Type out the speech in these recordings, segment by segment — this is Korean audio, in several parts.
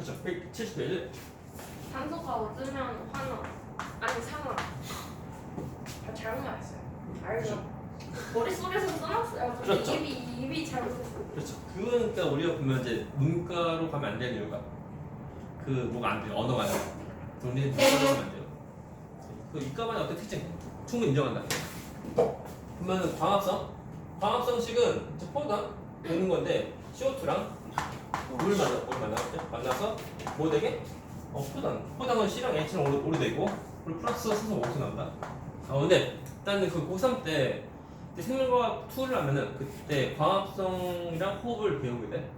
그렇죠. 170페이지. 산소가 얻으면 환원 아니 상원 다 잘못 말했어요. 알죠? 머릿속에서 써놨어요. 그렇죠. 입이 잘못했어요. 그렇죠. 그러니까 우리가 보면 이제 문과로 가면 안 되는 이유가 그 뭐가 안 돼요. 언어가 안 돼요. 우리는 문과로 가면 안 돼요. 그 이과만의 어떤 특징 충분히 인정한다. 그러면 광합성식은 이제 포도당 되는 건데 CO2랑 물 만나서 뭐 되게 포당은 C랑 H랑 오래 되고 그리고 플러스 써서 5도 나온다. 근데 일단은 그 고3 때 생물과학 2를 하면은 그때 광합성이랑 호흡을 배우게 돼.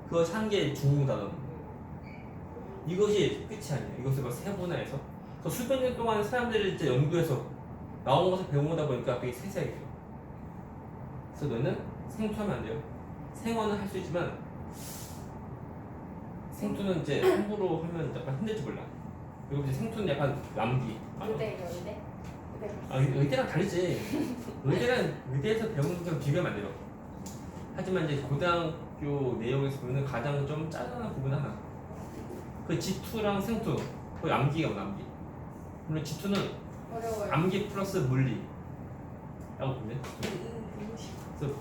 그것이 한 개의 중공 단어. 이것이 끝이 아니야. 이것을 막 세분화해서. 그래서 수백 년 동안 사람들이 이제 연구해서 나온 것을 배우다 보니까 되게 세세하게 돼요. 그래서 너는 생투하면 안 돼요. 생원은 할 수 있지만 생투는 이제 함부로 하면 약간 힘들지 몰라. 그리고 이제 생투는 약간 남기. 의대. 의대랑 다르지. 의대에서 배우는 건 비교하면 안 돼요. 하지만 이제 고등학교 내용에서 보면 가장 좀 짜증나는 부분 하나. 그 G2랑 생투, 거의 암기가 암기. 물론 G2는 어려워요. 암기 플러스 물리라고 보면. 그래서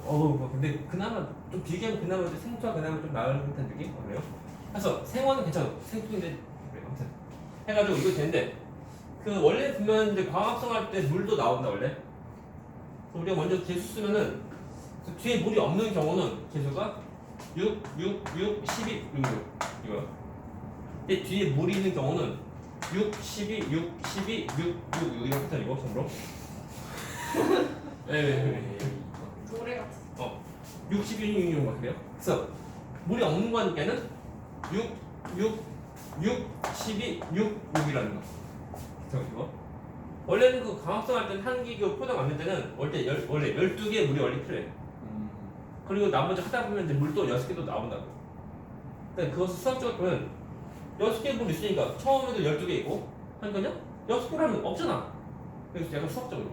근데 그나마 좀 비교하면 그나마 이제 생투가 그나마 좀 나을 듯한 느낌? 그래요? 그래서 생원은 괜찮아. 생투인데 그래 아무튼 해가지고 이거 되는데 그 원래 보면 이제 광합성 할 때 물도 나온다 원래. 우리가 먼저 개수 쓰면은 그 뒤에 물이 없는 경우는 개수가 6, 6, 6, 12, 6, 6 이거요. 근데 뒤에 물이 있는 경우는 6, 12, 6, 12, 6, 6 이거 패턴이고 전부로. 네. 노래 같은. 6, 12, 6, 6 같아요. 그래서 물이 없는 거니까는 6, 6, 6, 12, 6, 6이라는 거. 이거 원래는 그 광합성 할 때는 한기 그 포장 만들 때는 원래 12개의 물이 원래 필요해. 그리고 나머지 하다 보면 이제 물도 6개도 나온다고. 근데 그것을 수학적으로 보면 6개의 물이 있으니까 처음에도 12개 있고 하니까요 6개를 하면 없잖아. 그래서 약간 수학적으로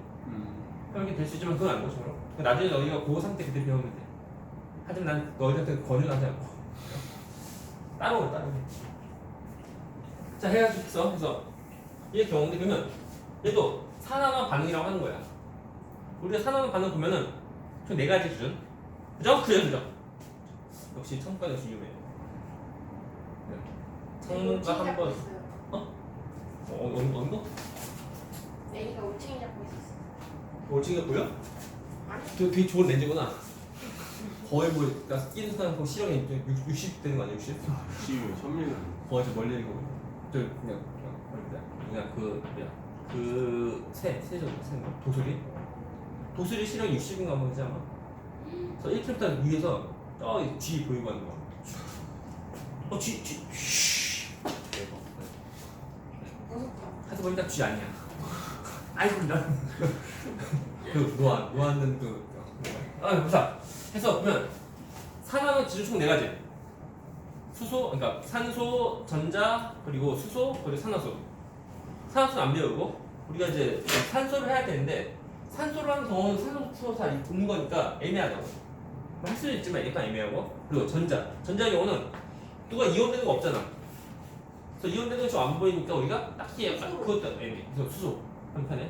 그렇게 될 수 있지만 그건 아니고 저로. 나중에 너희가 고3 때 그때 배우면 돼. 하지만 난 너희한테 권유하지 않고 따로. 자 해가지고 그래서 얘 경우인데 그러면 얘도 산화만 반응이라고 하는 거야. 우리가 산화만 반응 보면은 총 4가지 기준. 그죠? 그죠? 역시 청가 역시 유명해요. 청가 한번 어느 거? 애기가 올챙이 잡고 있었어. 올챙이가 보여? 아니. 되게 좋은 렌즈구나. 거의 뭐 그러니까 끼는 사람 그 시력이 60 되는 거 아니야? 60? 60이면 선민은 거의 저 멀리 있고 저 그냥 세죠 도술이 시력 60인가 뭐지 아마. 그래서 1km 위에서 G 보이고 하는 거야. G 대박. 무섭다. 하다 보니까 G 아니야. 아이고 난 그 노안는 무사. 해서 보면 산화는 기준 총 4가지. 수소, 그러니까 산소, 전자, 그리고 수소, 그리고 산화수. 산화수는 안 배우고 우리가 이제 산소를 해야 되는데 산소를 하는 경우는 산소 다 있는 거니까 애매하다고. 할 수는 있지만 약간 애매하고. 그리고 전자의 경우는 누가 이온되는 거 없잖아. 그래서 이온되는 거 좀 안 보이니까 우리가 딱히 약간 그것도 애매해. 그래서 수소 한편에.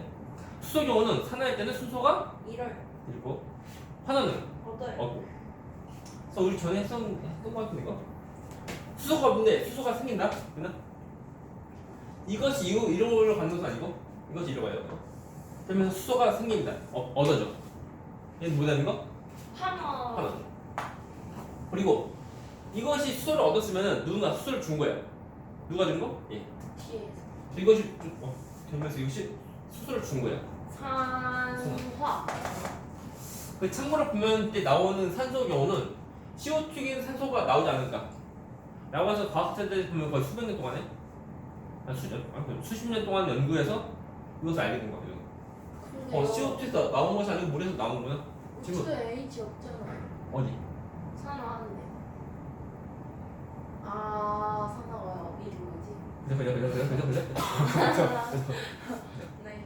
수소 경우는 산화할 때는 수소가 1월. 있고 환원은 어떨? 없고. 그래서 우리 전에 했던 거 같은데 이거. 수소가 없는데 수소가 생긴다? 그나? 이것이 이런 걸로 가는 것은 아니고 이것이 이로 가요. 그러면서 수소가 생깁니다. 얻어져. 얘는 뭐라는 거? 환원. 그리고 이것이 수소를 얻었으면은 누군가 수소를 준 거야. 누가 준 거? 예. 뒤에서. 이것이 되면서 이것이 수소를 준 거야. 산화. 그 참고로 보면 때 나오는 산소 경우는 CO2긴 산소가 나오지 않을까? 라고 해서 과학자들이 보면 거의 수백 년 동안에 수십 년 동안 연구해서 이것을 알게 된 거예요. CO2에서 나온 것이 아니고 물에서 나온 거야. 지금 우주에 H 없잖아. 어디? 산화하는데. 산화가 이름 뭐지? 그래. 네.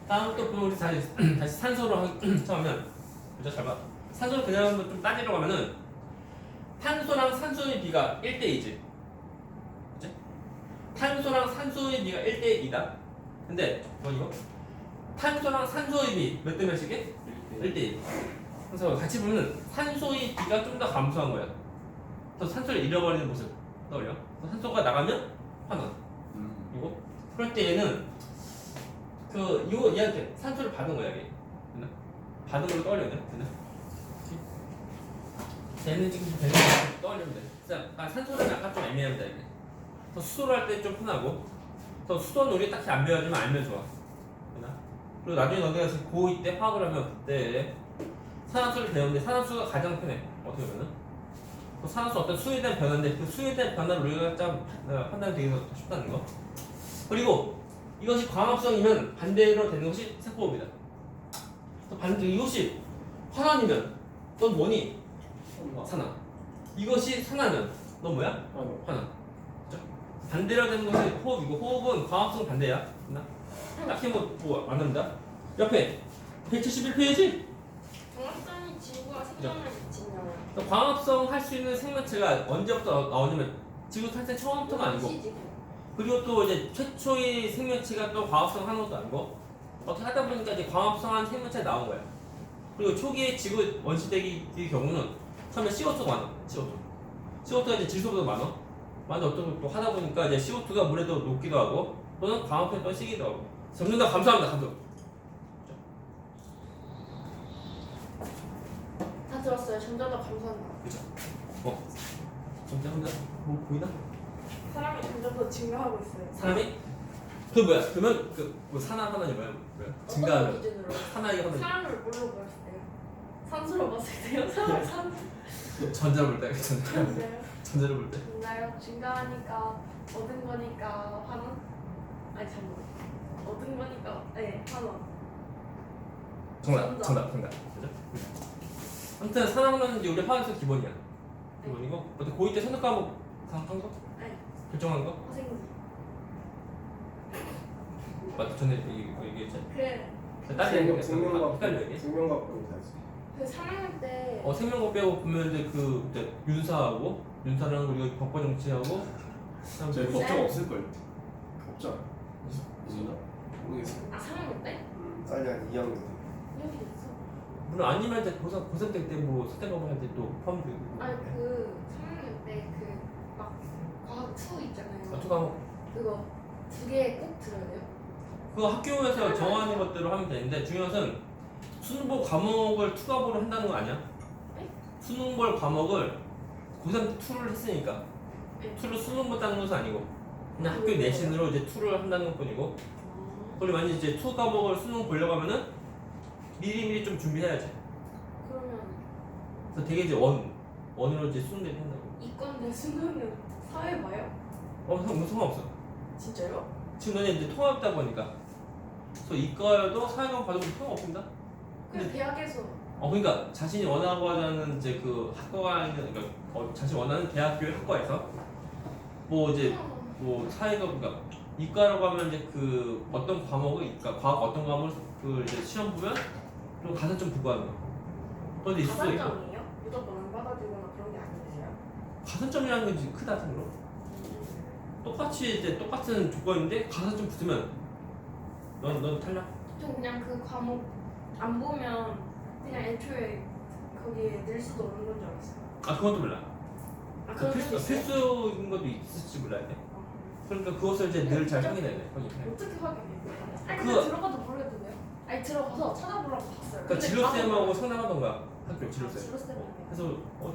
다음 또 보면 우리 다시 산소로 하면 그죠? 잘 봐. 산소를 그냥 좀 따지려고 하면은 탄소랑 산소의 비가 1대2지. 탄소랑 산소의 비가 1대2다. 근데 뭐 이거? 탄소랑 산소의 비 몇 대 몇이게? 1대1. 그래서 같이 보면 산소의 비가 좀 더 감소한 거야. 그래서 산소를 잃어버리는 모습 떠올려. 그래서 산소가 나가면 환원. 이거 그럴 때 얘는 그 이거 얘한테 산소를 받은 거야 얘. 됐나? 받은 걸로 떠올려야 돼. 됐나? 얘는 지금 되는 거 떠올리면 돼. 자, 산소는 약간 좀 애매합니다 이게. 그래서 수소를 할 때 좀 편하고. 그래서 수소는 우리 딱히 안 배워주면 알면 좋아. 됐나? 그리고 나중에 너네가 고2 때 화학을 하면 그때 산화수를 배우는데 산화수가 가장 편해. 어떻게 보면은. 그 산화수 어떤 수에 대한 변화인데 그 수에 대한 변화를 우리가 좀 판단이 되게 더 쉽다는 거. 그리고 이것이 광합성이면 반대로 되는 것이 세포입니다. 또 반대 이것이 환원이면 넌 뭐니? 산화. 이것이 산화면 넌 뭐야? 환원. 그렇죠? 반대로 되는 것이 호흡이고 호흡은 광합성 반대야. 맞나? 딱히 뭐안 합니다. 옆에 171페이지. 광합성이 지구와 생명을 미친다고요. 광합성 할 수 있는 생명체가 언제부터 나오냐면 지구 탄생 처음부터가 아니고 그리고 또 이제 최초의 생명체가 또 광합성 하는 것도 아니고 어떻게 하다 보니까 이제 광합성한 생명체가 나온 거야. 그리고 초기에 지구 원시대기의 경우는 처음에 CO2가 많아. CO2가 이제 질소보다 많아. 많이 어떤 또 하다 보니까 이제 CO2가 물에도 녹기도 하고 또는 광합성에 또 식기도 하고. 점점 더 감소합니다. 감소. 다 들었어요. 점점 더 감소한다. 그렇죠. 점점 더 뭐 보이나? 사람이 점점 더 증가하고 있어요. 사람이? 그 뭐야? 그러면 그뭐 산화 하나니 뭐야? 어떤 증가하면 기준으로? 산화이 하나니 사람을 뭘로 봤을 때요? 산소로 봤을 때요? 산소. 전자를 볼 때, 전자. 맞나요? 전자를 볼 때. 맞나요? 증가하니까 얻은 거니까 환원? 아니 잠깐. 얻은 거니까 네 환원. 정답. 그죠? 아무튼 산화하는 이제 우리 화학에서 기본이야. 기본이고 어때 고2 때 선택 과목 한 거? 네. 결정한 거? 허생지. 맞다 전에 얘기했지? 다른 얘기 헷갈려 이게? 생명과학은 다지. 그 3학년 때 생명과 빼고 보면 이제 그 이제 윤사랑 우리가 법과 정치하고 그다음 저희 또 법정 없을 걸. 없잖아. 있나? 모르겠어. 3학년 때? 아니 2학년 때. 여기 있어. 물론 아니면 이제 고3 때뭐 선택 과목 할때 또 포함되고. 아니 그 3학년 때 그 막 과학 2 있잖아요. 투 과목 그거 2개 꼭 들어야 돼요? 그거 학교에서 정하는 것대로 하면 되는데 중요한 것은 수능볼 과목을 투과보를 한다는 거 아니야? 네? 수능볼 과목을 고3 2를 했으니까 네. 2를 수능 본다는 것은 아니고 그냥 학교 내신으로 이제 2를 한다는 것 뿐이고 그리고 만약 이제 2 과목을 수능 보려고 하면은 미리미리 좀 준비해야지. 그러면 그래서 되게 이제 원으로 이제 수능 대비 한다고. 이과인데 수능은 사회 봐요? 상관없어. 진짜요? 지금 너네 이제 통합이다 보니까 그래서 이과여도 사회관 봐도 상관없습니다. 근데 대학에서 그러니까 자신이 원하고 하는 이제 그 학과가 있는 그러니까 자신이 원하는 대학교의 학과에서 뭐 이제 뭐 사회가 그러니까 이과라고 하면 이제 그 어떤 과목을 이과 과학 어떤 과목을 그 이제 시험 보면 좀 가산점 부과하는 거. 그런데 있을 수 있고 가산점이에요? 무조건 안 받아주거나 그런 게 아니세요? 가산점이라는 건 이제 크다 생으로 똑같이 이제 똑같은 조건인데 가산점 붙으면 넌 탈락. 저 그냥 그 과목 안 보면 그냥 애초에 거기에 늘 수도 없는 건 줄 알았어요. 그건 또 몰라. 아 그 그런 필수인 것도 있을지 몰라야 돼. 그러니까 그것을 이제 늘 잘 확인해야 돼. 어떻게 확인해요? 아니 그- 근데 들어가도 모르겠던데요? 아니 들어가서 찾아보라고 봤어요. 그러니까 진로쌤하고 상담하던가 학교 진로쌤. 진로쌤. 그래서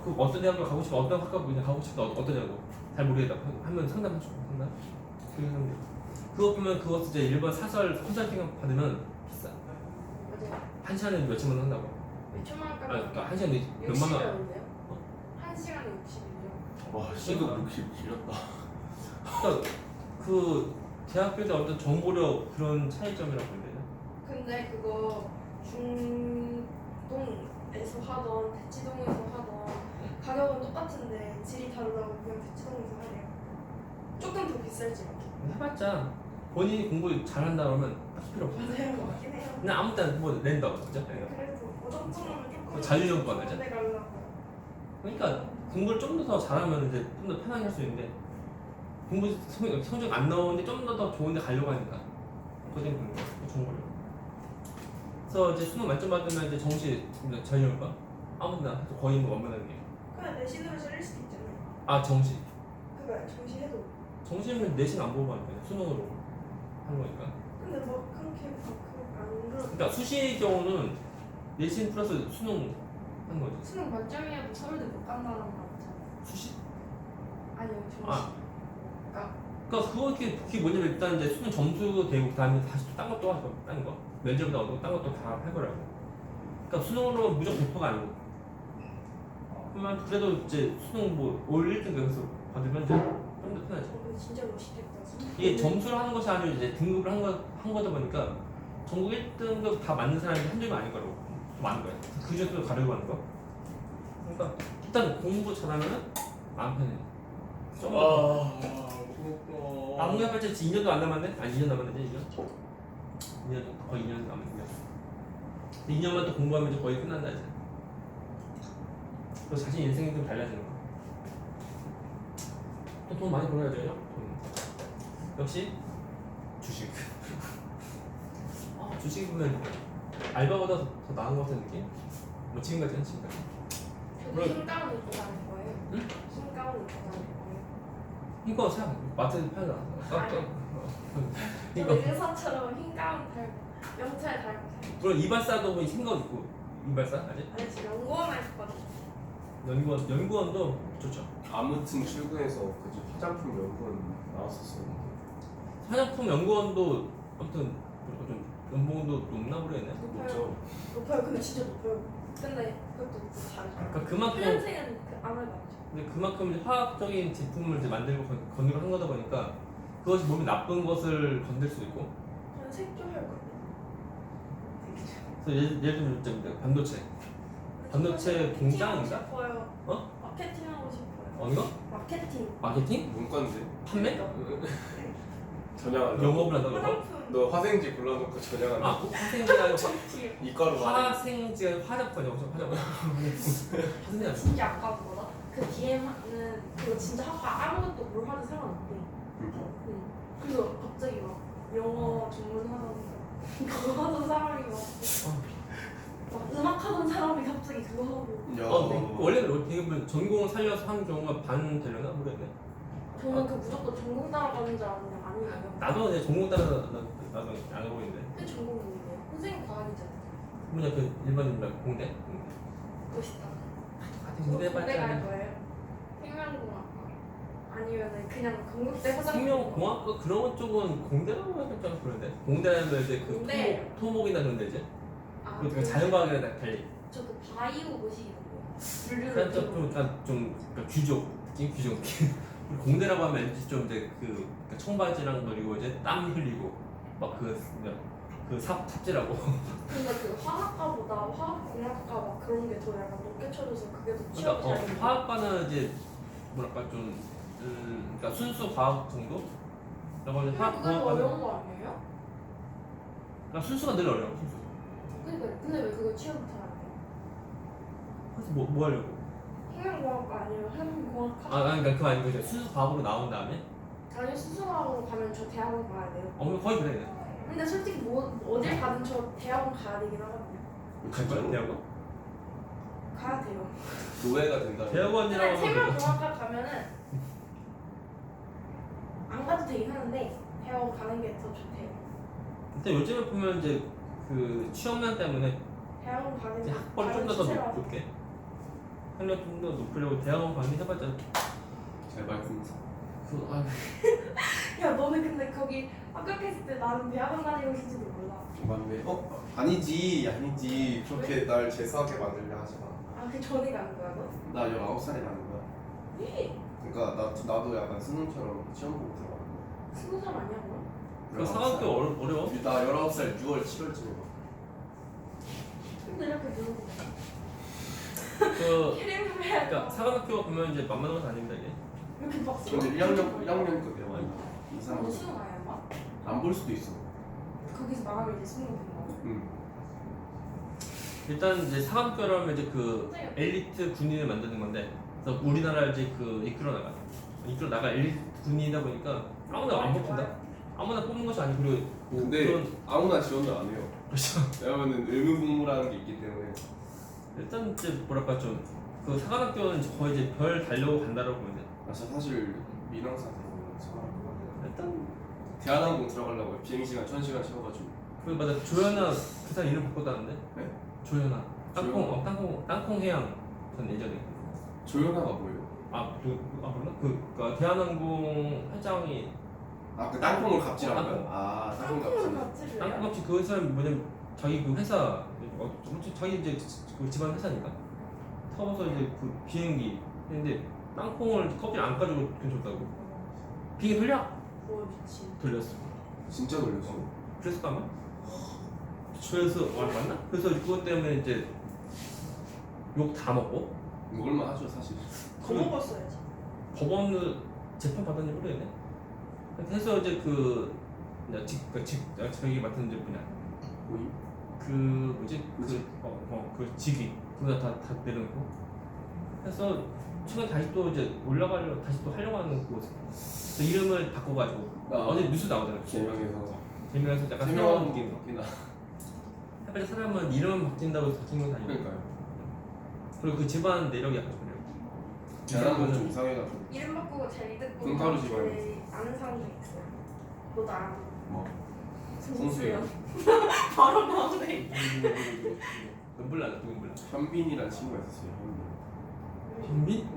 그 어떤 대학교 가고 싶어 어떤 학과 그냥 가고 싶다 어떠냐고 잘 모르겠다 하면 상담해줘. 상담. 그렇게 하면 돼. 그거 보면 그것도 이제 일반 사설 컨설팅 받으면 비싸. 맞아요. 한 시간에 몇천만 원 한다고. 몇 천만 원까지. 그러니까 한 시간에 몇만 원. 60이었는데요? 한 시간에 60이요. 와 시급 60 길었다. 그러니까 그 대학교에 어떤 정보력 그런 차이점이라고 보면 되나? 근데 그거 중동에서 하던 대치동에서 하던 가격은 똑같은데 질이 다르다고 그냥 대치동에서 하래요. 조금 더 비쌀지. 해봤자 본인이 공부 잘한다 그러면 딱 필요 없어. 맞아요, 맞긴 해요. 그냥 아무 때나 뭐 랜덤 그죠? 그래도 어정쩡하면 조금 자유형권 하자. 가려고. 그러니까 공부를 좀 더 잘하면 이제 좀 더 편하게 할 수 있는데 공부 성적 안 나오는데 좀 더 좋은데 가려고 하니까 그때 그런 거야. 좋은 거예요. 그래서 이제 수능 만점 받으면 이제 정시 자유할까? 아무나 거의 뭐 원만하게. 그냥 내신으로 쓸릴 수도 있잖아요. 아 정시. 그거 정시해도. 정시는 내신 안 보고 하는 거야. 수능으로 하는 거니까. 근데 뭐 그렇게 안 그렇. 그러니까 수시의 경우는 내신 플러스 수능 하는 거지. 수능 만점이어도 서울대 못 간다는 거 같잖아. 수시? 아니요 정시. 아. 그러니까 그게 뭐냐면 일단 이제 수능 점수 되고 그다음에 다시 또 딴 것도 하고 딴 거. 면접이나 어떤 딴 것도 다 해보라고. 그러니까 수능으로 무조건 100%가 아니고. 그러면 그래도 이제 수능 뭐올 1등 여기서 받으면 이제 좀 더 편하지. 진짜 멋있겠다. 이게 점수를 하는 것이 아니라 이제 등급을 한 거다 보니까 전국 1등급 다 맞는 사람이 한둘이 아닐 거라고. 많은 거야. 그 중에서 가려고 하는 거. 그러니까 일단 공부 잘하면은 마음 편해. 좀 아무리 해봤자 2년도 안 남았네? 아니 2년 남았네 2년? 2년 거의 2년 남았네. 2년만 또 공부하면 이제 거의 끝난다 이제. 그래서 자신 인생이 좀 달라지는 거. 또 돈 많이 벌어야 돼요. 역시 주식. 주식 보면 알바보다 더 나은 것 같은 느낌? 뭐 지금까지는 지금까지. 저도 흰가운 입고 다닐 거예요. 응? 흰가운 입고 다닐 거예요. 이거 사 마트에서 팔잖아. 저도 의사처럼 흰가운 달고 명찰 달고. 물론 이발사도 뭐 생각 있고 이발사 아직 아니 지금 연구원에 있거든요. 연구원도 좋죠. 아무튼 출근해서 그지 화장품 연구원 나왔었었는데. 화장품 연구원도 아무튼 그리고 좀 연봉도 높나 모르겠네. 높죠. 높아요. 근데 진짜 높아요. 근데 그것도 다르죠. 그러니까 그만큼 프리랜서는 아무래도 안 좋죠. 근데 그만큼 이제 화학적인 제품을 이제 만들고 건드려 한 거다 보니까 그것이 몸에 나쁜 것을 건들 수도 있고. 저는 색조할 거예요. 그래서 예를 들면 이제 반도체 공장인가? 싶어요. 어? 마케팅하고 싶어요. 어느 거? 마케팅. 마케팅? 문과인데 판매? 전향한다. 영업을 한다고? 화장품. 너 화생지 골라놓고 전향한다. 아 화생지가 아니고 이과로 가. 화생지가 화장품이야 화장품. 화생지 아니고. 진짜 아까운 거다. 그 DM은 그거 진짜 학과 아무것도 뭘 하든 상관없대. 응. 그래서 갑자기 막 영어 전문 하다니까 그거 하던 사람이 막 음악 하던 사람이 갑자기 그거 하고. 야. 원래 되게 보면 전공을 살려서 하는 경우가 반 되려나 모르겠네. 저는 그 무조건 전공 따라가는 줄 알았는데 아니에요. 나도 이제 전공 따라 나도 안 하고 있는데. 그 전공인데요. 선생님 과학이잖아요. 뭐냐 그 일반인 공대? 멋있다. 하여튼 저 공대 공대 갈 빨리. 거예요. 생명공학과 아니면은 그냥 건국대 화장. 생명공학과 그런 쪽은 공대라고 해야 될까 그런데. 공대라면 이제 그 공대. 토목이나 그런 데 이제. 아, 그 자연과학이랑 달리. 저그 바이오 모시기던데요. 약간 좀 그러니까 귀족 느낌 귀족 느낌. 그리고 공대라고 하면 왠지 좀 이제 그 청바지랑 그리고 이제 땀 흘리고 막 그 삽질하고. 근데 그 화학과보다 화학공학과 막 그런 게 더 약간 높게 쳐져서 그게 더 취업이 그러니까 잘 되는 화학과는 이제 뭐랄까 좀 그러니까 순수 과학 정도? 라고 하면 근데 그게 더 화학과는 어려운 거 아니에요? 그러니까 순수가 늘 어려워 순수. 그러니까 근데 왜 그거 취업 잘안 돼요? 그래서 뭐 하려고? 생명공학과 아니면 한공학과? 아니 그러니까 그거 아니고 이제 순수 과학으로 나온 다음에 아니 수수과학으로 가면 저 대학원 가야 돼요. 그럼 거의 그래. 근데 솔직히 뭐 어딜 가든 저 대학원 가야 되긴 하거든요. 갈 거야 대학원? 가야 돼요. 노예가 된다. 대학원이라고 근데 하면 생명공학과 가면은 안 가도 되긴 하는데 대학원 가는 게 더 좋대요. 근데 요즘에 보면 이제 그 취업난 때문에 대학원 가는 이제 게 학벌을 좀 더 추세라서. 높게 학력 좀 더 높이려고 대학원 가긴 해봤자 잘 말씀하세요. 야 너는 근데 거기 합격했을 때 나는 대학원 다니고 있을지도 몰라. 맞네. 아니지. 그렇게 날 재수하게 만들려 하지 마. 아 그 전에 가는 거야 너? 나 19살에 가는 거야. 그러니까 나도 약간 수능처럼 시험 보고 들어가는 거야. 스무살 아니야 그럼? 그 상학교 어려워? 나 19살 6월 7월쯤에 가. 근데 이렇게 누르고 그 캐리를 해야 돼. 그러니까 사관학교가 보면 이제 만만한 건 아닙니다 이게. 이렇게 막 근데 1학년급 내가 너 이상한 수능 아예 안 봐? 안볼 수도 있어. 거기서 나가면 이제 수능 되는 거야? 응. 일단 이제 사관학교라면 이제 그 엘리트 군인을 만드는 건데, 그래서 우리나라 이제 그 이끌어 나갈 엘리트 군이다 보니까 아무나 안 뽑힌다. 아무나 뽑는 것이 아니고 그리고 뭐 근데 그런 아무나 지원도 안 해요. 그렇죠. 왜냐면은 의무복무라는 게 있기 때문에. 일단 이제 뭐랄까 좀 그 사관학교는 거의 이제 별 달려고 간다라고 보면 돼. 아, 저 사실 민항사 되고 일단 대한항공 들어가려고 비행시간 1000시간 채워가지고. 그 맞아 조연아 그 사람 이름 바꿨다는데? 네? 조연아 땅콩 해양 전 예전에 조연아가 뭐예요? 몰라? 그 대한항공 회장이 아, 그 땅콩을 갑질한 땅콩. 거야? 아, 땅콩 땅콩을 갑질. 같이 땅콩같이 그 사람 뭐냐면 자기 그 회사 자기 이제 그 집안 회사니까 타고서 이제 그 비행기 했는데 땅콩을 껍질 안 까지고 줬다고 비행기 돌려? 와 미친. 돌렸어. 진짜 놀렸어. 그랬을까 아마? 그래서 맞나? 그래서 그것 때문에 이제 욕 다 먹고 먹을만 하죠, 사실. 더 먹었어야지. 법원을 재판 받았는지 모르겠네. 그래서 이제 저기 맡은 이제 뭐냐 보임? 그 뭐지 그 직위 그거 다 내려놓고 그래서 최근에 다시 또 이제 올라가려 다시 또 하려고 하는 곳 그래서 이름을 바꿔가지고 어제 뉴스 나오잖아요. 개명해서 약간 새로운 개명하는 느낌. 거 바뀌나? 해봤자 사람은 이름 바뀐다고 해서 바뀐 건 아니고 그러니까요. 그리고 그 집안 내력이 약간 그래요. 대한항공 좀 이상해가지고. 이름 바꾸고 제일 듣고 금가루 집안. 제일 아는 사람도 있어요. 너도 알아. 뭐? 송수연. 바로 나오네. 몰라 누군 몰라. 현빈이라는 친구가 있었어요. 현빈. 현빈?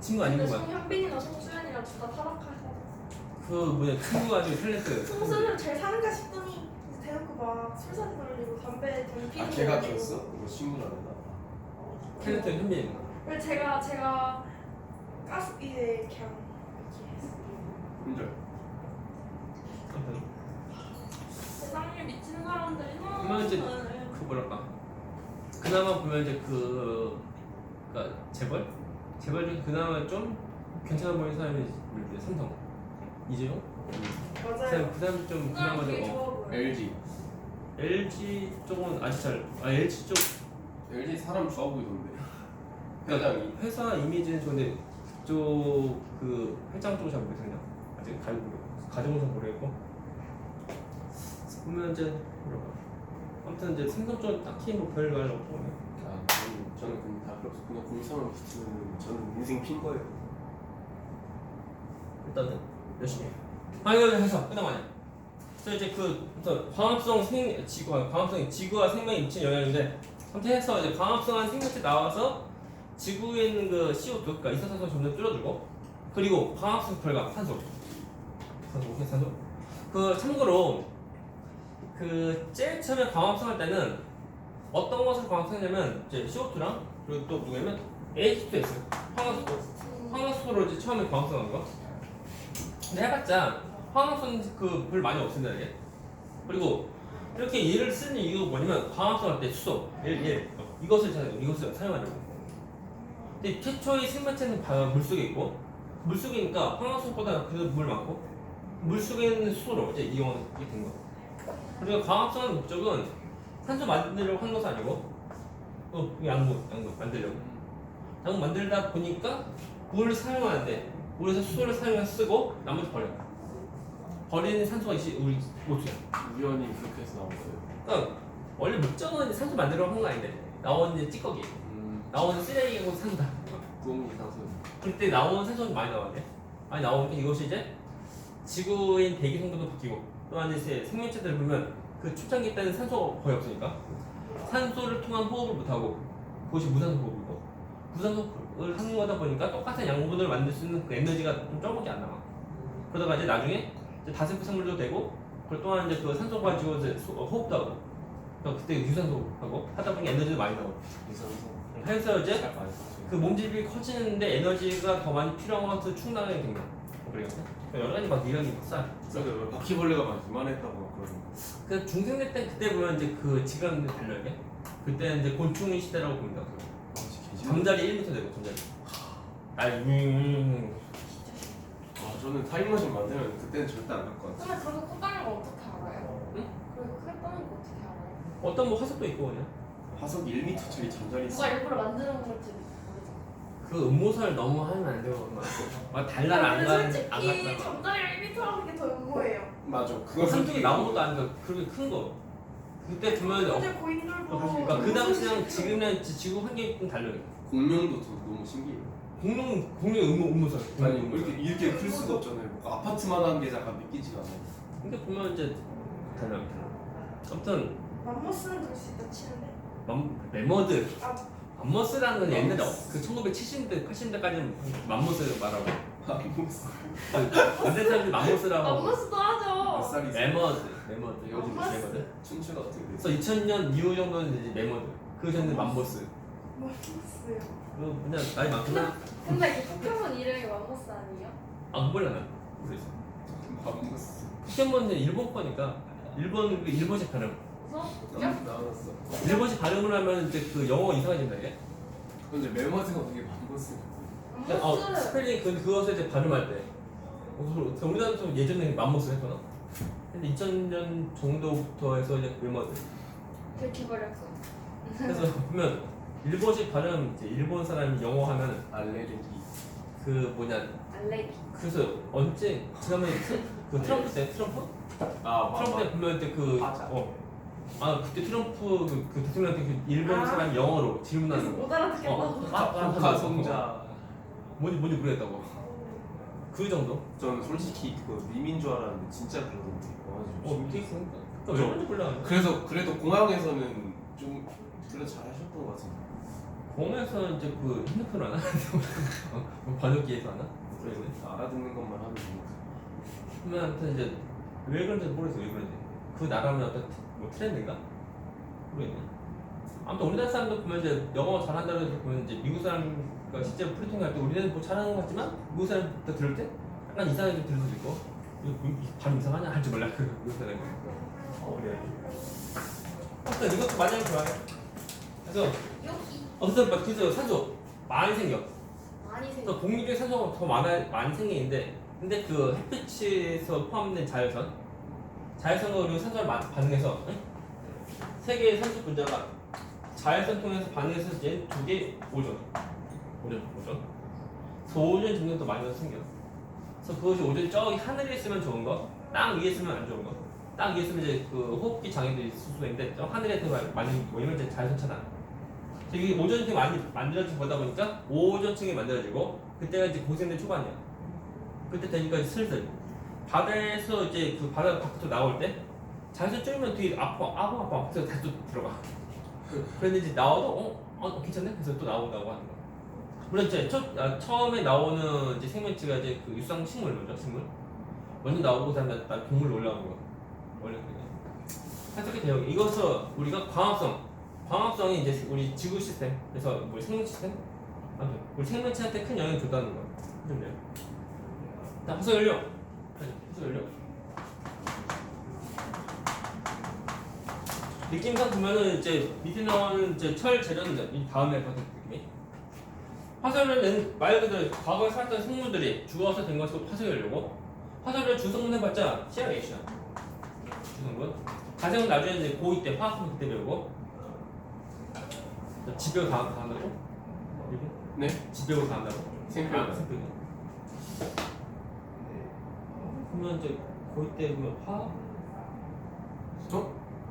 친구 아닌 근데 거 같아. 송현빈이나 송수연이랑 둘 다 타락하셔. 그 뭐냐 친구가 지고 탤런트. 송수연은 잘 사는가 싶더니 이제 대놓고 막 술사진 올리고 담배 피우고. 아, 걔가 키웠어? 이거 친구라는다. 탤런트 현빈. 그래서 제가 가스 이제 그냥 이렇게 했어. 혼절. 세상에 미친 사람들이 너무 그러면 이제 많아요. 그 뭐랄까 그나마 보면 이제 그니까 재벌 중에 그나마 좀 괜찮아 보이는 사람이 이제 삼성 이재용 맞아요. 그 사람 좀 그 사람 그나마 되게 좀 좋아 보여. LG. LG 쪽은 아직 LG 쪽 LG 사람 좋아 보이던데. 그러니까 회장이. 회사 이미지는 좋은데 그쪽 그 회장 쪽은 잘 모르겠어요. 아직 가정은 잘 모르겠고 보면 이제 뭐랄까 아무튼 이제 삼성 쪽 딱히 뭐 별 말 없고 그냥. 아, 저는 그냥 다 필요 없어. 그냥 공상을 붙이면 저는 인생 핀 거예요. 일단은 열심히 해. 이거 해서 끝나마냐. 그래서 이제 그래서 광합성이 지구와 생명에 미치는 영향인데 아무튼 해서 이제 광합성한 생명체 나와서 지구에 있는 그 CO2 그러니까 이산화탄소 점점 줄어들고 그리고 광합성 결과 산소 그 참고로 그 제일 처음에 광합성할 때는 어떤 것을 광합성하냐면 이제 CO2랑 그리고 또 누구냐면 H2S 황화수소로 이제 처음에 광합성한 거. 근데 해봤자 황합성 그 별 많이 없습니다 이게. 그리고 이렇게 얘를 쓰는 이유가 뭐냐면 광합성할 때 수소 이것을 사용하려고. 근데 최초의 생명체는 물속에 있고 물속이니까 황화수소보다 그래도 물 많고 물속에 있는 수소로 이제 이용이 된 거. 그리고 광합성의 목적은 산소 만들려고 하는 것은 아니고 양분 만들려고. 양분 만들다 보니까 물을 사용하는데 물에서 수소를 사용해서 쓰고 나머지 버리는 산소가 우리 오수야. 우연히 그렇게 해서 나온 거예요. 그러니까 원래 목적은 산소 만들려고 한 거 아닌데 나오는 이제 찌꺼기 나오는 쓰레기하고 산다. 구멍이 상수. 그때 나오는 산소는 많이 나왔네. 많이 나오니까 이것이 이제 지구인 대기 성분도 바뀌고 또한 이제 생명체들 보면 그 초창기 때는 산소가 거의 없으니까 산소를 통한 호흡을 못하고 그것이 무산소 호흡이고 무산소를 하는 거다 보니까 똑같은 양분을 만들 수 있는 그 에너지가 좀 적게 안 나와. 그러다가 이제 나중에 이제 다세포 생물도 되고 그리고 또한 이제 그 산소 가지고 이제 호흡도 하고 그러니까 그때 유산소 하고 하다 보니 에너지도 많이 나오고 그래서 이제 그 몸집이 커지는데 에너지가 더 많이 필요한 충당하게 된 거야. 그러니까 여러 가지 막 이론이 막 쌓여. 그러니까 바퀴벌레가 막 이만했다고 그러는 거. 그 중생대 때 그때 보면 이제 그 지금 달려게 그때는 이제 곤충 시대라고 봅니다. 잠자리 1m 되고 잠자리. 아, 저는 타임머신 만들면 그때는 절대 안 갈 것 같아요. 근데 그렇게 컸다는 거 어떻게 알아요? 응? 그렇게 컸다는 거 어떻게 알아요? 어떤 뭐 화석도 있고 그냥. 화석 1m짜리 잠자리 있어. 누가 일부러 만드는 건지 모르잖아. 그 음모설 너무 하면 안 돼요. 막 달날 안 근데 솔직히 갔다가 잠자리랑 1m 하는 게 더 음모예요. 맞아. 그거 한쪽이 나온 것도 아니고 그렇게 큰 거. 그때 보면 어제 고인돌도 그러니까 그 당시랑 지금이랑 지구 환경이 좀 달라요. 공룡도 너무 신기해요. 공룡 음모설. 아니 이렇게 클 수가 없잖아요. 뭔가 아파트만한 게 잠깐 믿기지가 않아요. 근데 보면 이제 달라요. 아무튼 맘모스는 그럴 수 있다 치는데. 맘머드. 아, 맘머스라는 건 옛날에 그 1970년대 80년대까지는 맘머스 말하고 근대 사람들이 맘머스라고 하고 맘모스도 하죠. 몇 살이세요? 매머드 요즘 맘머스. 매머드. 춘추가 어떻게 그래서 됐어? 2000년 이후 정도는 이제 매머드. 그 전에 맘머스. 맘모스요. 그 그냥 나이 많구나. 근데 그 포켓몬 이름이 맘모스 아니에요? 아 몰라 나. 모르겠어. 맘모스. 포켓몬은 일본 거니까 일본식 발음. 그래서 나왔어. 일본식 발음을 하면 이제 그 영어 이상해진다 이게. 근데 메모지가 되게 맘모스. 맘모스. 스펠링 그것을 이제 발음할 때. 우리나라도 예전에 맘모스 했거나. 근데 2000년 정도부터 해서 이제 매머드. 들켜버렸어. 그래서 보면 일본식 발음 이제 일본 사람이 영어 하면 알레르기. 그 뭐냐. 알레르기. 그래서 언제 지난번에 그 트럼프 때 트럼프 때 보면 이제 그 맞아. 그때 트럼프 그 대통령한테 그 일본 사람 영어로 그래서 질문하는 거. 못 알아듣겠다고. 가성자. 뭔지 모르겠다고. 그 정도? 저는 솔직히 그 밈인 줄 알았는데 진짜 그러던데. 어떻게 그러니까 왜 그런지 몰라. 그래도 공항에서는 좀 그래도 잘하셨던 것 같은데. 공항에서는 이제 그 핸드폰 안 하나? 번역기에서 하나? 모르겠네. 알아듣는 것만 하면 되니까. 그러면 아무튼 이제 왜 그런지 모르겠어. 왜 그런지. 그 나라면 어떤 뭐 트렌드인가? 모르겠네. 아무튼 우리나라 사람들 보면 이제 영어 잘한다고 해서 보면 이제 미국 사람과 실제로 프리팅 할 때 우리는 뭐 잘하는 것 같지만 미국 사람부터 들을 때 약간 이상하게 좀 들을 수도 있고 이거 발음 이상하냐 할지 몰라 그 미국 사람이. 그래. 아무튼 이것도 많이 하면 좋아요. 그래서 여기 어쨌든 막 그래서 산소 많이 생겨. 많이 생겨. 그래서 공기 중에 산소가 더 많이 생기는데 근데 그 햇빛에서 포함된 자외선과 우리 산소를 반응해서 세 개의 산소 분자가 자외선 통해서 반응해서 이제 두 개 오존. 그래서 오존 증명도 많이 생겨. 그래서 그것이 오존이 저기 하늘에 있으면 좋은 거, 땅 위에 있으면 안 좋은 거. 땅 위에 있으면 이제 그 호흡기 장애들이 있을 수가 있는데 저 하늘에 많이 모이면 이제 자외선 차단. 그래서 이게 오존층이 많이 만들어지고 보다 보니까 오존층이 만들어지고 그때가 이제 고생대 초반이야. 그때 되니까 이제 슬슬 바다에서 이제 그 바다 밖으로 나올 때 자외선 쬐면 되게 아파 그래서 다시 또 들어가. 그런데 이제 나와도 괜찮네? 그래서 또 나온다고 하는 거야. 물론 이제 처음에 나오는 이제 생명체가 이제 그 유상 식물 식물 먼저 나오고 그다음에 나 동물로 올라오는 거야. 원래 그게 해석이 돼요. 이것서 우리가 광합성이 이제 우리 지구 시스템 그래서 뭐 생명 시스템 아무튼 우리 생명체한테 큰 영향을 줬다는 거야. 그렇네요. 자, 화석 연료. 화석 연료. 느낌상 보면은 이제 밑에 나오는 이제 철 재료는 이 다음에 같은 느낌이. 화석연료는 말 그대로 과거에 살았던 생물들이 죽어서 된 것이 화석연료고, 화석연료 주성분 해봤자 CR-H야. 주성분. 가정은 나중에 이제 고2 때 화학성 그때 배우고. 집배우 다 한다고? 네? 집배우 다 한다고? 생각. 생배우. 그러면 이제 고2 때 보면 화학?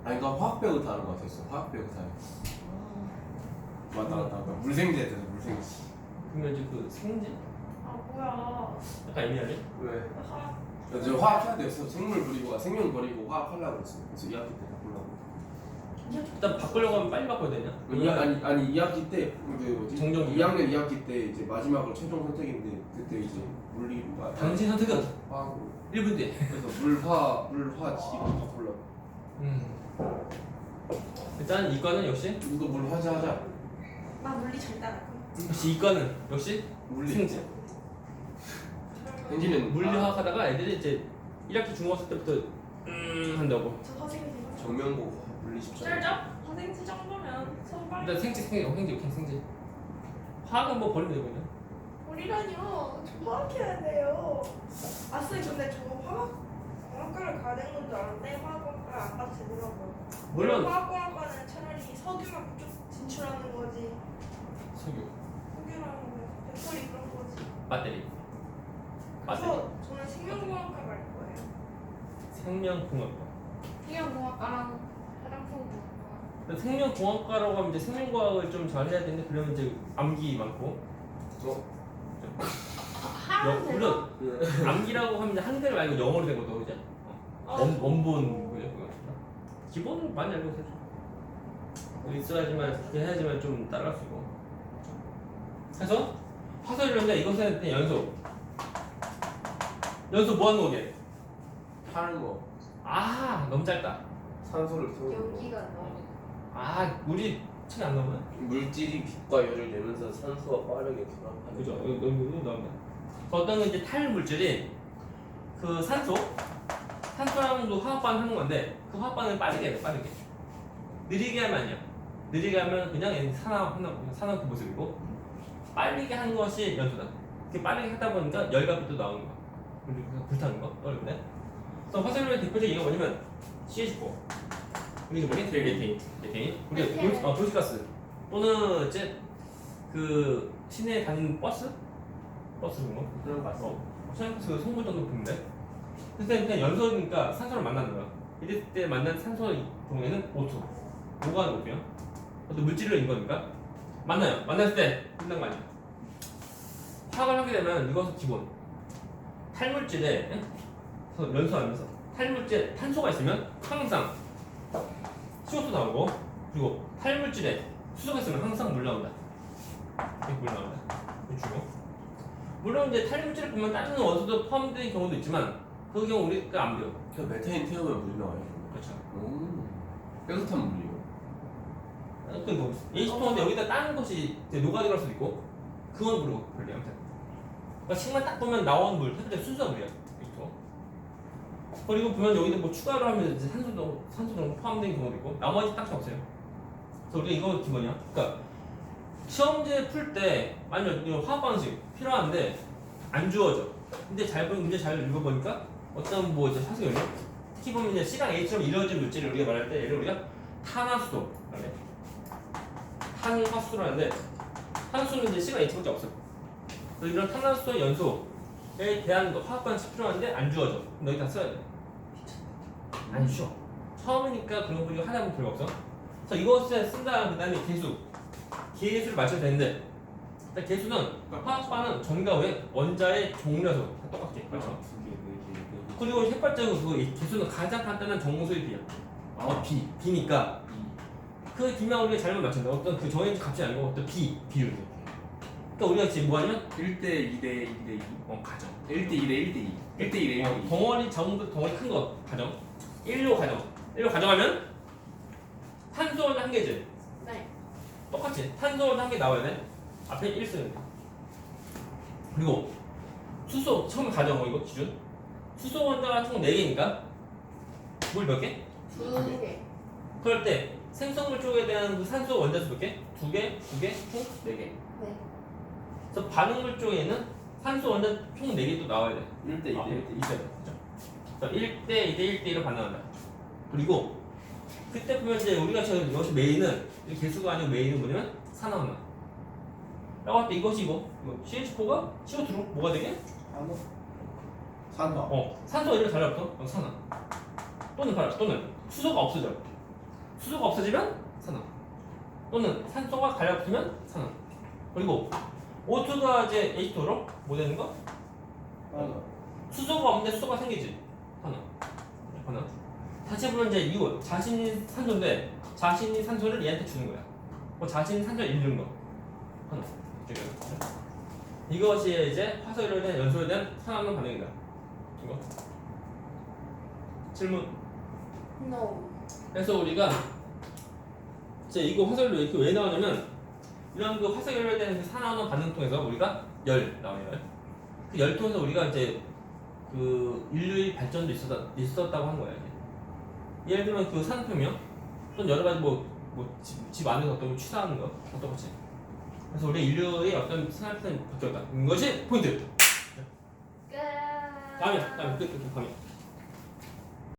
아니 그러니까 화학 배우 다른 것 같았어. 화학 배우 다른. 맞다. 물생제들 물생지. 그러면 이제 그 생지? 아 뭐야. 약간 애매하네? 왜? 아, 저 화학 해야 돼서 생물 버리고 생명 버리고 화학 하려고 그랬어. 그래서 2학기 때 바꾸려고. 일단 바꾸려고 하면 빨리 바꿔야 되냐? 아니 2학기 때 그 뭐지? 정정 2학년 2학기 때 이제 마지막으로 최종 선택인데 그때 이제 물리가 당신 선택은 화하고 1분 뒤에. 그래서 물화 지기로 바꾸려고. 일단 이과는 역시 이거 물화제 하자. 나 물리 절대 안 할 거야. 역시 이과는 역시 물리. 생지. 생지는 물리화학 하다가 애들이 이제 1학기 중학생 때부터 한다고. 저 선생님 정면고 물리 10점. 쩔죠? 선생님 정도면 선발. 일단 생지. 화학은 뭐 버리면 되거든요. 우리라뇨. 저 화학해야 돼요. 아 선생님 근데 저 화학과를 가야 되는 건 줄 알았는데 화학과를 안 가도 되더라고요. 물론 화학과는 차라리 석유만 쭉 진출하는 거지. 석유. 석유라는 거 배터리 그런 거지. 배터리. 저는 생명공학과 갈 거예요. 생명공학과. 생명공학과랑 화장품공학과. 생명공학과라고 하면 이제 생명과학을 좀 잘해야 되는데 그러면 이제 암기 많고. 하면 되나? 물론 암기라고 하면 이제 한글 말고 영어로 된 것도 그죠? 원본 그죠? 그거. 기본은 많이 알고 있어야죠. 있어야지만 그렇게 해야지만 좀 따라갈 수 있고. 그래서 화살이론인데 이것은 그냥 연소. 연소 뭐 하는 거게? 파는 거 아 너무 짧다. 산소를 태우는 거 연기가 너무. 아 우리 책이 안 나오네. 물질이 빛과 열을 내면서 산소와 빠르게 결합하는 그죠? 거. 여기 나옵니다. 어떤 건 이제 탈물질이 그 산소랑도 화학 반응하는 건데 그 화학 반응을 빠르게 해야 돼, 빠르게. 느리게 하면 아니야. 느리게 하면 그냥 산화그 모습이고 빠르게 하는 것이 연소다. 이렇게 빠르게 하다 보니까 열과 빛도 나오는 거야. 그리고 불타는 거 어려운데. 그래서 화살료의 대표적인 이유가 뭐냐면 CH4. 우리 뭐니? 메테인. 우리가 도시가스 또는 이제 그 시내에 다니는 버스 그런 거. 그런 거 같아. 그 성분 정도 보는데. 그래서 그냥 연소니까 산소를 만나는 거야. 이럴 때 만난 산소의 동에는 O2. 뭐가 하는 거고요? 어떤 물질로인 거니까 만나요. 만났을 때 끝난 거 아니야. 화학을 하게 되면 이것은 기본. 탈물질에 연소하면서 탈물질에 탄소가 있으면 항상 CO2 나오고 그리고 탈물질에 수소가 있으면 항상 물 나온다. 이렇게 물 나온다. 주고. 물론 이제 탈물질을 보면 다른 원소도 포함된 경우도 있지만 그 경우 우리가 안 배워. 그냥 메테인 태우면 물이 나와요. 그렇죠. 깨끗한 물이요. 그리고 H2인데 여기다 다른 것이 이제 녹아 들어갈 수도 있고 그건 모르고 그래 아무튼. 그러니까 책만 딱 보면 나온 물, 사실 순수한 물이야. H2. 그리고 보면 여기도 뭐 추가로 하면 이제 산소도 포함된 경우도 있고 나머지 딱히 없어요. 그래서 우리가 이거 기본이야. 그러니까 시험제 풀 때 만약 화학 방식 필요한데 안 주어져. 근데 문제 잘 읽어보니까 어떤 뭐 이제 사실 특히 보면 이제 C랑 H처럼 이루어진 물질을 우리가 말할 때 예를 우리가 탄화수소, 탄화수소라는데 탄수는 이제 C랑 H밖에 없어. 그래서 이런 탄화수소 연소에 대한 화학 방식 필요한데 안 주어져. 그럼 여기다 써야 돼. 안 쉬워. 처음이니까 그런 거 하다 보면 별거 없어. 그래서 이것을 쓴 다음 그다음에 계수를 맞춰야 되는데 계수는 화학반은 전과 후에 원자의 종류라서 다 똑같게 맞죠? 그리고 헷갈적으로 그 계수는 가장 간단한 정수의 비야. B니까 그 B만 우리가 잘못 맞춘다. 어떤 그 정해진 값이 아니고 어떤 비율. 그러니까 우리가 지금 뭐 하냐면 1대 2대 2대 2. 가정. 1대 2대 1대 2. 1대 2대 1대 2. 덩어리 큰 거 가정. 1로 가정하면 탄소는 한 개지. 네. 똑같이 탄소는 한 개 나와야 돼. 앞에 1 쓰는 거. 그리고 수소 처음 가정어 이거 기준. 수소 원자가 총 4개니까 물 몇 개? 2개. 그럴 때 생성물 쪽에 대한 그 산소 원자수 몇 개? 2개, 총 4개. 네. 그래서 반응물 쪽에는 산소 원자 총 4개 또 나와야 돼. 1대 2대 1대 2. 있어야 돼. 그죠? 1대 2대 1대 1로 반응한다. 그리고 그때 보면 이제 우리가 지금 여기서 메인은 개수가 아니고 메인은 뭐냐면 산화만. 라고 할 때 이거 CH4가 CO2로 뭐가 되게? 산화. 산소가 이렇게 달라붙어? 그럼 산화. 또는 수소가 없어져. 수소가 없어지면 산화. 또는 산소가 달라붙으면 산화. 그리고 O2가 이제 H2로 뭐 되는 거? 수소가 없는데 수소가 생기지. 하나. 다시 보면 이제 이거 자신이 산소인데 자신이 산소를 얘한테 주는 거야. 뭐 자신이 산소를 잃는 거. 하나. 이것이 이제 화석에 대한 연소에 대한 산화론 반응이다. 이거. 질문. No. 그래서 우리가 이제 이거 화석연료 이렇게 왜 나오냐면 이런 그 화석연료에 대한 그 산화론 반응 통해서 우리가 열 나와요. 그 열 통해서 우리가 이제 그 인류의 발전도 있었다고 한 거예요. 예를 들면 그 산소며 또는 여러 가지 집 안에서 어떤 취사하는 거 똑같이. 그래서 우리 인류의 어떤 생활 패턴이 바뀌었다. 이것이 포인트. 끝. 다음에 끝.